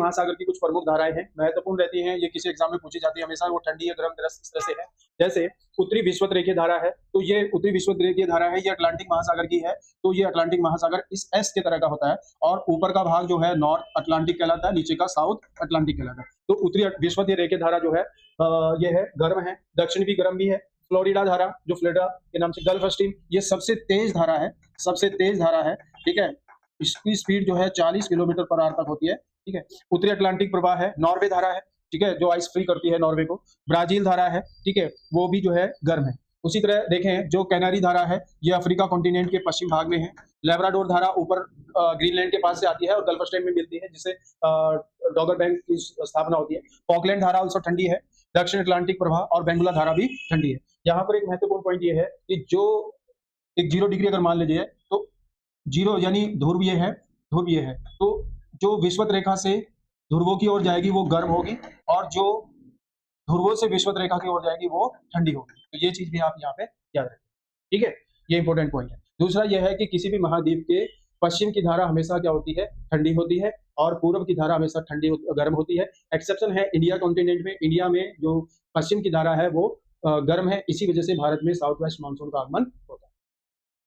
महासागर की कुछ प्रमुख धाराएं हैं, महत्वपूर्ण रहती हैं, ये किसी एग्जाम में पूछी जाती है हमेशा, वो ठंडी है, गर्म इस तरह से है। जैसे उत्तरी विषुवत धारा है, तो ये उत्तरी विषुवत धारा है, ये अटलांटिक महासागर की है, तो ये अटलांटिक महासागर इस एस के तरह का होता है, और ऊपर का भाग जो है नॉर्थ अटलांटिक कहलाता है, नीचे का साउथ अटलांटिक कहलाता है। तो उत्तरी विषुवत धारा जो है ये है, गर्म है, दक्षिण भी गर्म भी है। फ्लोरिडा धारा, जो फ्लोरिडा के नाम से गल्फ स्ट्रीम, ये सबसे तेज धारा है, सबसे तेज धारा है, ठीक है। इसकी स्पीड जो है 40 किलोमीटर पर आवर तक होती है, ठीक है। उत्तरी अटलांटिक प्रवाह है, नॉर्वे धारा है, ठीक है, जो आइस फ्री करती है नॉर्वे को। ब्राजील धारा है, ठीक है, वो भी जो है गर्म है। उसी तरह देखें, जो कैनारी धारा है, ये अफ्रीका कॉन्टिनेंट के पश्चिम भाग में है। लेब्राडोर धारा ऊपर ग्रीनलैंड के पास से आती है और गल्फ स्ट्रीम में मिलती है, जिससे डॉगर बैंक की स्थापना होती है। फॉकलैंड धारा also ठंडी है। दक्षिण अटलांटिक प्रवाह और बेंगुला धारा भी ठंडी है। यहाँ पर एक महत्वपूर्ण पॉइंट ये है कि जो एक 0 डिग्री अगर मान लीजिए, तो 0 यानी ध्रुवीय है, ध्रुवीय है, तो जो विषुवत रेखा से ध्रुवों की ओर जाएगी वो गर्म होगी, और जो ध्रुवों से विषुवत रेखा की ओर जाएगी वो ठंडी होगी। तो ये चीज भी आप यहाँ पे याद रखें, ठीक है, ये इंपॉर्टेंट पॉइंट है। दूसरा यह है कि किसी भी महाद्वीप के पश्चिम की धारा हमेशा क्या होती है, ठंडी होती है, और पूर्व की धारा हमेशा गर्म होती है। एक्सेप्शन है इंडिया कॉन्टिनेंट में, इंडिया में जो पश्चिम की धारा है वो गर्म है, इसी वजह से भारत में साउथ वेस्ट मानसून का आगमन होता है।